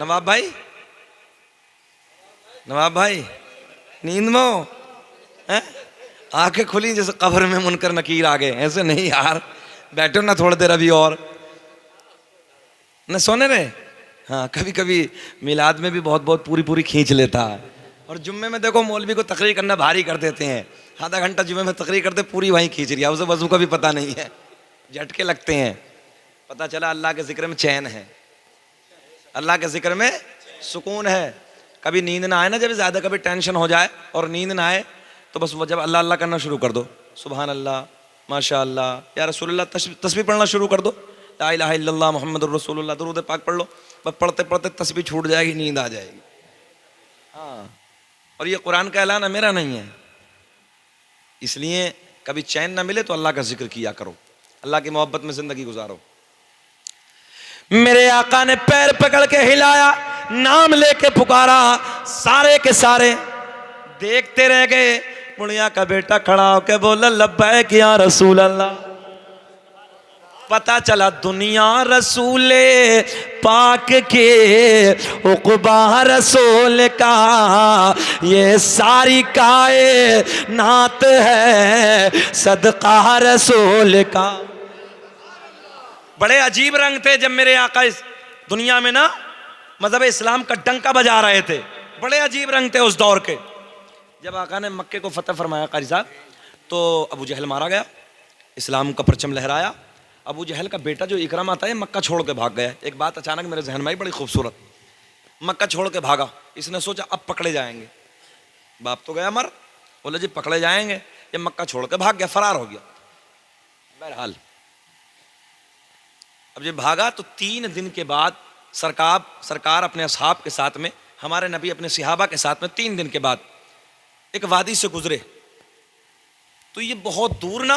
नवाब भाई, नवाब भाई नींद में हो? आंखें खुली जैसे कब्र में मुनकर नकीर आ गए। ऐसे नहीं यार, बैठो ना थोड़ी देर अभी और न सोने रहे। हाँ, कभी कभी मिलाद में भी बहुत बहुत पूरी पूरी खींच लेता है। और जुम्मे में देखो मौलवी को तकरीर करना भारी कर देते हैं, आधा घंटा जुम्मे में तकरीर करते पूरी वहीं खींच रही है, उसे वजू का भी पता नहीं है, झटके लगते हैं। पता चला अल्लाह के जिक्र में चैन है, अल्लाह के जिक्र में सुकून है। कभी नींद ना आए ना जब ज़्यादा, कभी टेंशन हो जाए और नींद ना आए तो बस वो जब अल्लाह अल्लाह करना शुरू कर दो, सुभान अल्लाह, माशा अल्लाह, या रसूलुल्लाह, तस्बीह पढ़ना शुरू कर दो, ला इलाहा इल्लल्लाह मुहम्मदुर रसूलुल्लाह, दुरूद पाक पढ़ लो। बस पढ़ते पढ़ते तस्बीह छूट जाएगी, नींद आ जाएगी। हाँ, और ये कुरान का ऐलान है, मेरा नहीं है। इसलिए कभी चैन ना मिले तो अल्लाह का जिक्र किया करो, अल्लाह की मोहब्बत में जिंदगी गुजारो। मेरे आका ने पैर पकड़ के हिलाया, नाम लेके पुकारा, सारे के सारे देखते रह गए। मुड़िया का बेटा खड़ा होके बोला लब्बैक या रसूल अल्लाह। पता चला दुनिया रसूले पाक के उक़बा रसूल का, ये सारी कायनात है सदका रसूल का। बड़े अजीब रंग थे जब मेरे आका इस दुनिया में ना मज़हब इस्लाम का डंका बजा रहे थे, बड़े अजीब रंग थे उस दौर के। जब आका ने मक्के को फतह फरमाया कारी साहब, तो अबू जहल मारा गया, इस्लाम का परचम लहराया। अबू जहल का बेटा जो इकरमा था, मक्का छोड़ के भाग गया। एक बात अचानक मेरे जहन में आई, बड़ी खूबसूरत, मक्का छोड़ के भागा। इसने सोचा अब पकड़े जाएंगे, बाप तो गया मर, बोले जी पकड़े जाएंगे। ये मक्का छोड़ के भाग गया, फरार हो गया। बहरहाल अब जब भागा तो 3 दिन के बाद सरकार अपने असहाब के साथ में, हमारे नबी अपने सिहाबा के साथ में 3 दिन के बाद एक वादी से गुजरे। तो ये बहुत दूर ना,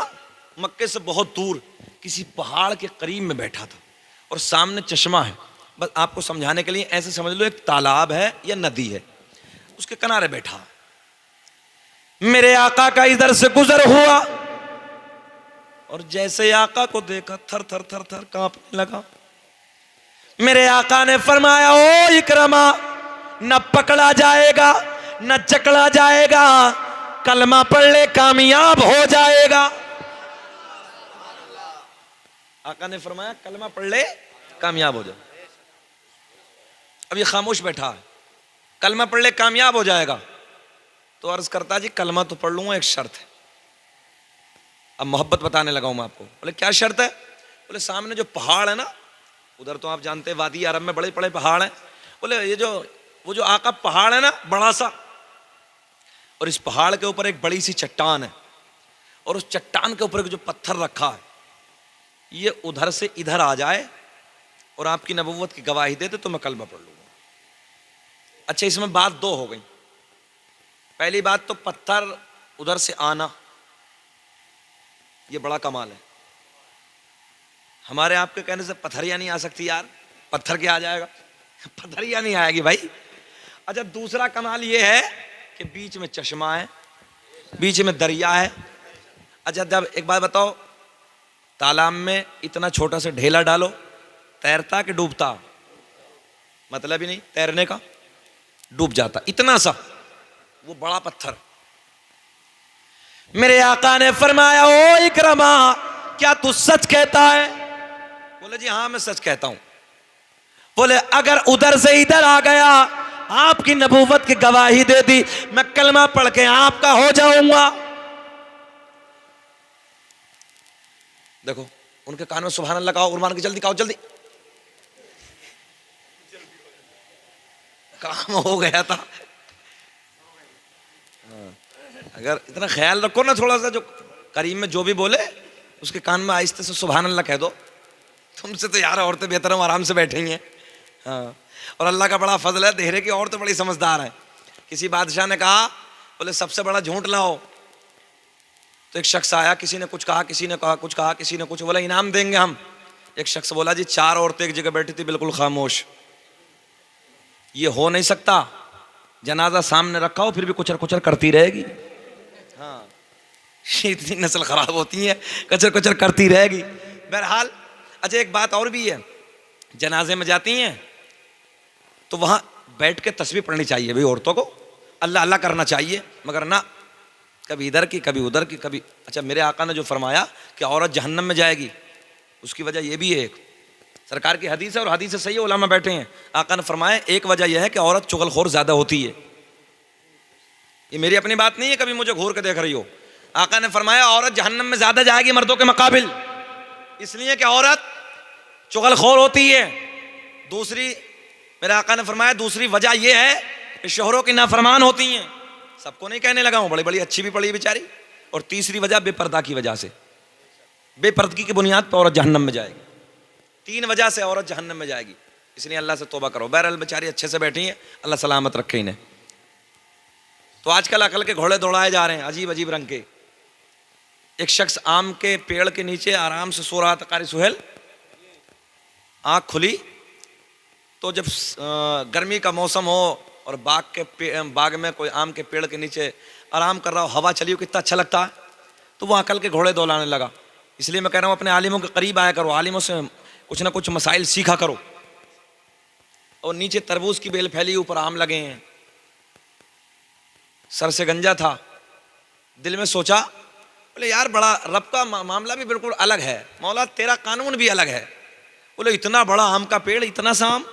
मक्के से बहुत दूर किसी पहाड़ के करीब में बैठा था और सामने चश्मा है। बस आपको समझाने के लिए ऐसे समझ लो एक तालाब है या नदी है, उसके किनारे बैठा। मेरे आका का इधर से गुजर हुआ और जैसे आका को देखा थर थर थर थर कांपने लगा। मेरे आका ने फरमाया ओ इकरमा, न पकड़ा जाएगा न चकड़ा जाएगा, कलमा पढ़ ले कामयाब हो जाएगा। आका ने फरमाया कलमा पढ़ ले कामयाब हो जाए। अब ये खामोश बैठा है, कलमा पढ़ ले कामयाब हो जाएगा। तो अर्ज करता जी कलमा तो पढ़ लूंगा, एक शर्त है। अब मोहब्बत बताने लगा हूं मैं आपको। बोले क्या शर्त है? बोले सामने जो पहाड़ है ना, उधर तो आप जानते हैं वादी अरब में बड़े बड़े पहाड़ हैं। बोले ये वो जो आका पहाड़ है ना बड़ा सा, और इस पहाड़ के ऊपर एक बड़ी सी चट्टान है, और उस चट्टान के ऊपर जो पत्थर रखा है, ये उधर से इधर आ जाए और आपकी नबुव्वत की गवाही दे दे तो मैं कलमा पढ़ लूंगा। अच्छा, इसमें बात 2 हो गई। पहली बात तो पत्थर उधर से आना, ये बड़ा कमाल है। हमारे आपके कहने से पत्थरिया नहीं आ सकती यार, पत्थर क्या आ जाएगा? पत्थरिया नहीं आएगी भाई। अच्छा, दूसरा कमाल ये है कि बीच में चश्मा है, बीच में दरिया है। अच्छा, जब एक बात बताओ, तालाब में इतना छोटा सा ढेला डालो, तैरता कि डूबता? मतलब ही नहीं तैरने का, डूब जाता। इतना सा वो बड़ा पत्थर। मेरे आका ने फरमाया ओ इकरमा, क्या तू सच कहता है? बोले जी हाँ मैं सच कहता हूं। बोले अगर उधर से इधर आ गया, आपकी नबूवत की गवाही दे दी, मैं कलमा पढ़ के आपका हो जाऊंगा। देखो उनके कान में सुभान अल्लाह कहो, उर्मान की जल्दी कहो, जल्दी। काम हो गया था। अगर इतना ख्याल रखो ना थोड़ा सा, जो करीम में जो भी बोले उसके कान में आहिस्ते से सुभान अल्लाह कह दो। तुमसे तो यार औरतें बेहतर हम आराम से बैठेंगे। हाँ, और अल्लाह का बड़ा फजल है, देहरे की औरतें बड़ी समझदार है। किसी बादशाह ने कहा, बोले सबसे बड़ा झूठ लाओ। तो एक शख्स आया, किसी ने कुछ कहा, किसी ने कहा कुछ कहा, किसी ने कुछ बोला इनाम देंगे हम। एक शख्स बोला जी 4 औरतें एक जगह बैठी थी बिल्कुल खामोश, ये हो नहीं सकता, जनाजा सामने रखा हो फिर भी कुचर कुचर करती रहेगी। हाँ, इतनी नस्ल खराब होती है, कचर कचर करती रहेगी। बहरहाल अच्छा, एक बात और भी है, जनाजे में जाती हैं तो वहाँ बैठ के तस्बीह पढ़नी चाहिए भाई औरतों को, अल्लाह अल्लाह करना चाहिए, मगर ना कभी इधर की कभी उधर की कभी। अच्छा, मेरे आका ने जो फरमाया कि औरत जहन्नम में जाएगी, उसकी वजह यह भी है, एक सरकार की हदीस है और हदीस से सही है, उलमा बैठे हैं। आका ने फरमाया एक वजह यह है कि औरत चुगलखोर ज़्यादा होती है। ये मेरी अपनी बात नहीं है, कभी मुझे घूर के देख रही हो। आका ने फरमाया औरत जहन्नम में ज़्यादा जाएगी मर्दों के मुकाबिल, इसलिए कि औरत चुगलखोर होती है। दूसरी, मेरे आका ने फरमाया दूसरी वजह यह है कि शोहरों की नाफरमान होती हैं। सबको नहीं कहने लगा हूँ, बड़ी बड़ी अच्छी भी पड़ी बेचारी। और तीसरी वजह बेपर्दा की वजह से, बेपर्दगी की बुनियाद पर औरत जहन्नम में जाएगी। 3 वजह से औरत जहन्नम में जाएगी, इसलिए अल्लाह से तौबा करो। बहरहाल बेचारी अच्छे से बैठी हैं, अल्लाह सलामत रखे इन्हें। तो आजकल अकल के घोड़े दौड़ाए जा रहे हैं अजीब अजीब रंग के। एक शख्स आम के पेड़ के नीचे आराम से सो रहा था, कारी सुहेल, आँख खुली तो जब गर्मी का मौसम हो और बाग में कोई आम के पेड़ के नीचे आराम कर रहा हो, हवा चली हो, कितना अच्छा लगता है। तो वो अकल के घोड़े दौड़ाने लगा। इसलिए मैं कह रहा हूँ अपने आलिमों के करीब आया करो, आलिमों से कुछ ना कुछ मसाइल सीखा करो। और नीचे तरबूज की बेल फैली, ऊपर आम लगे हैं, सर से गंजा था। दिल में सोचा, बोले यार बड़ा रब का मामला भी बिल्कुल अलग है, मौला तेरा कानून भी अलग है। बोले इतना बड़ा आम का पेड़, इतना सा आम,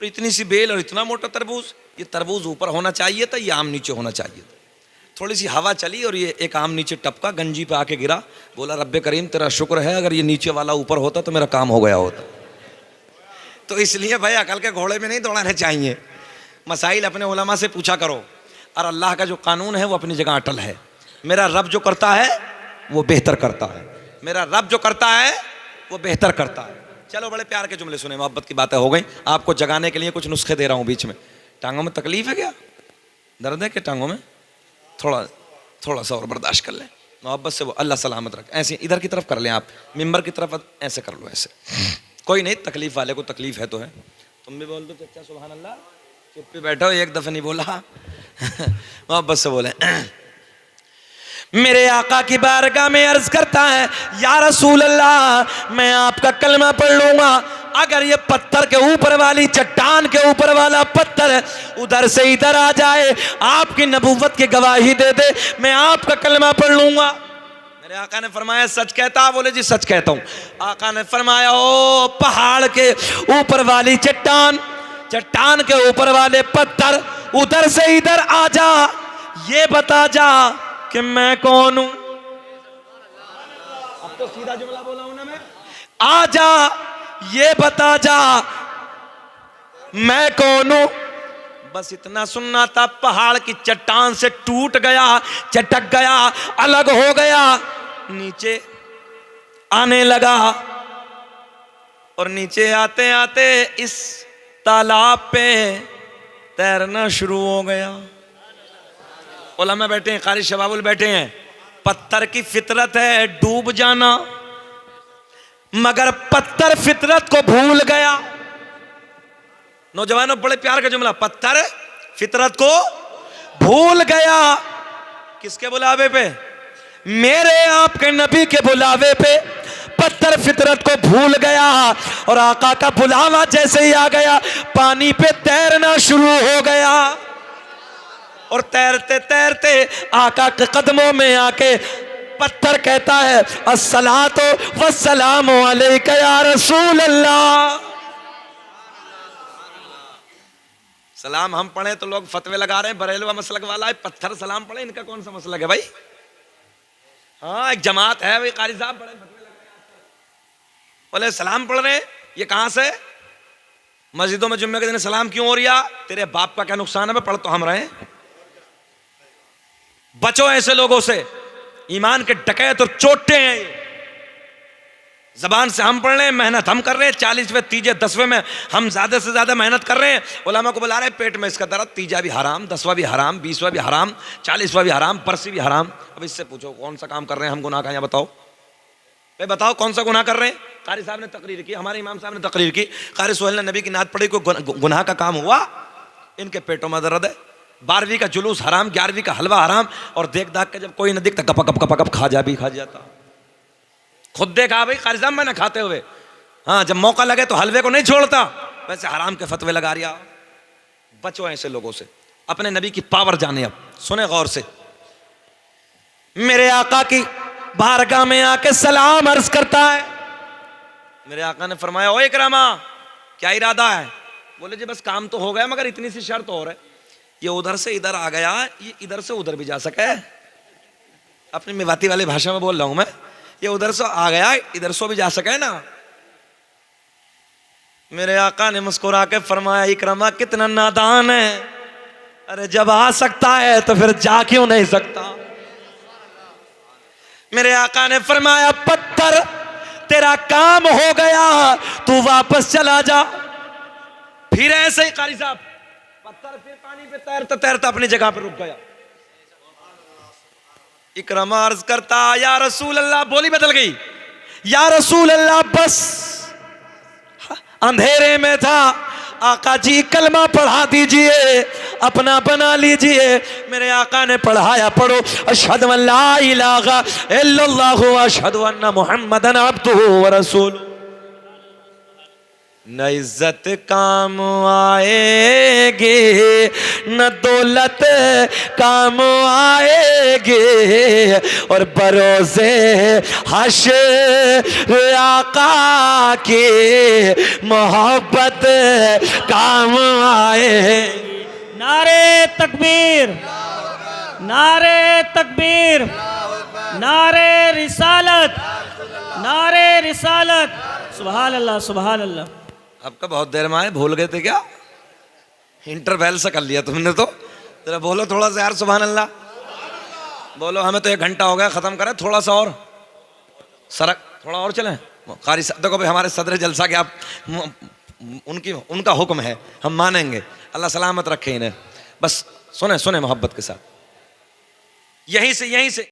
तो इतनी सी बेल और इतना मोटा तरबूज, ये तरबूज ऊपर होना चाहिए था, ये आम नीचे होना चाहिए था। थोड़ी सी हवा चली और ये एक आम नीचे टपका, गंजी पे आके गिरा। बोला रब्बे करीम तेरा शुक्र है, अगर ये नीचे वाला ऊपर होता तो मेरा काम हो गया होता। तो इसलिए भाई अकल के घोड़े में नहीं दौड़ाने चाहिए, मसाइल अपने उलमा से पूछा करो। और अल्लाह का जो कानून है वो अपनी जगह अटल है। मेरा रब जो करता है वो बेहतर करता है, मेरा रब जो करता है वो बेहतर करता है। चलो बड़े प्यार के जुमले सुने, मोहब्बत की बातें हो गई। आपको जगाने के लिए कुछ नुस्खे दे रहा हूँ बीच में। टांगों में तकलीफ है क्या, दर्द है क्या टांगों में? थोड़ा सा और बर्दाश्त कर लें, मोहब्बत से वो अल्लाह सलामत रखे। ऐसे इधर की तरफ कर लें, आप मिंबर की तरफ ऐसे कर लो, ऐसे कोई नहीं, तकलीफ वाले को तकलीफ है तो है। तुम भी बोल दो चचा सुभान अल्लाह, चुप पे बैठो, एक दफा नहीं बोला मोहब्बत से बोले। मेरे आका की बारगाह में अर्ज करता है, या रसूल अल्लाह मैं आपका कलमा पढ़ लूंगा, अगर ये पत्थर के ऊपर वाली चट्टान के ऊपर वाला पत्थर उधर से इधर आ जाए, आपकी नबूवत की गवाही दे दे, मैं आपका कलमा पढ़ लूंगा। मेरे आका ने फरमाया सच कहता? बोले जी सच कहता हूँ। आका ने फरमाया ओ पहाड़ के ऊपर वाली चट्टान, चट्टान के ऊपर वाले पत्थर उधर से इधर आ जा, ये बता जा कि मैं कौन हूं। अब तो सीधा जुमला बोला हूं ना मैं, आ जा ये बता जा मैं कौन हूं। बस इतना सुनना था, पहाड़ की चट्टान से टूट गया, चटक गया, अलग हो गया, नीचे आने लगा। और नीचे आते आते इस तालाब पे तैरना शुरू हो गया। उलमा बैठे हैं, कारी शबाबुल बैठे हैं। पत्थर की फितरत है डूब जाना, मगर पत्थर फितरत को भूल गया। नौजवानों बड़े प्यार का जुमला, पत्थर फितरत को भूल गया। किसके बुलावे पे? मेरे आपके नबी के बुलावे पे पत्थर फितरत को भूल गया। और आका का बुलावा जैसे ही आ गया, पानी पे तैरना शुरू हो गया। और तैरते तैरते आका के कदमों में आके पत्थर कहता है अस्सलातु वस्सलामु अलैका या रसूल अल्लाह। सलाम हम पढ़े तो लोग फतवे लगा रहे हैं, बरेलवा मसलक वाला है, पत्थर सलाम पढ़े, इनका कौन सा मसलक है भाई? हाँ एक जमात है भाई, कारी साहब बड़े फतवे लगा रहे हैं, बोले सलाम पढ़ रहे हैं, ये कहां से? मस्जिदों में जुम्मे के दिन सलाम क्यों हो रहा? तेरे बाप का क्या नुकसान है? पढ़ तो हम रहे। बचो ऐसे लोगों से, ईमान के डकैत और चोटे हैं ये। जबान से हम पढ़ रहे हैं, मेहनत हम कर रहे हैं, 40वें 30वें 10वें में हम ज्यादा से ज्यादा मेहनत कर रहे हैं। उलमा को बुला रहे हैं, पेट में इसका दर्द, 30वां भी हराम, 10वां भी हराम, 20वां भी हराम, 40वां भी हराम, परसी भी हराम। अब इससे पूछो कौन सा काम कर रहे हैं हम गुनाह का? यहाँ बताओ भाई, बताओ कौन सा गुनाह कर रहे हैं? कारी साहब ने तकरीर की, हमारे इमाम साहब ने तकरीर की, कारी सुहेल ने नबी की नात पढ़ी, कोई गुनाह का काम हुआ? इनके पेटों में दर्द है। 12वीं का जुलूस हराम, 11वीं का हलवा हराम, और देख दाख के जब कोई न दिखता गपा गप गपा गप खा जाता। खुद देखा भाई कारी साहब मैंने खाते हुए। हाँ जब मौका लगे तो हलवे को नहीं छोड़ता, वैसे हराम के फतवे लगा रिया, बचो ऐसे लोगों से, अपने नबी की पावर जाने। अब सुने गौर से, मेरे आका की बारगाह में आके सलाम अर्ज करता है। मेरे आका ने फरमाया, ओ इकरामा क्या इरादा है? बोले जी बस काम तो हो गया, मगर इतनी सी शर्त और है, ये उधर से इधर आ गया, ये इधर से उधर भी जा सके। अपनी मेवाती वाली भाषा में बोल रहा हूं मैं, ये उधर से आ गया इधर से भी जा सके ना। मेरे आका ने मुस्कुरा के फरमाया, इकरामा कितना नादान है, अरे जब आ सकता है तो फिर जा क्यों नहीं सकता। मेरे आका ने फरमाया, पत्थर तेरा काम हो गया, तू वापस चला जा। फिर ऐसे ही कारी साहब, पत्थर फिर पानी पे तैरता तैरता अपनी जगह पर रुक गया। इकरामा अर्ज करता, या रसूल अल्लाह, बोली बदल गई, या रसूल अल्लाह बस अंधेरे में था, आका जी कलमा पढ़ा दीजिए, अपना बना लीजिए। मेरे आका ने पढ़ाया, पढ़ो अशहदु अल्ला इलाहा इल्लल्लाहु व अशहदु अन्ना मुहम्मदन अब्दुहु व रसूलुहु। न इज्जत काम आएगी, न दौलत काम आएगी, और बरोज़े हश्र आका की मोहब्बत काम आएगी। नारे तकबीर, नारे तकबीर, नारे रिसालत, नारे रिसालत। सुभान अल्लाह, सुभान अल्लाह। आपका बहुत देर में आए, भूल गए थे क्या? इंटरवल से कर लिया तुमने तो। जरा बोलो थोड़ा सा यार, सुभान अल्लाह बोलो। हमें तो 1 घंटा हो गया, खत्म करें थोड़ा सा और, सरक थोड़ा और चलें। कारी साहब देखो भाई, हमारे सदर जलसा के आप उनका हुक्म है, हम मानेंगे। अल्लाह सलामत रखे इन्हें। बस सुने सुने मोहब्बत के साथ, यहीं से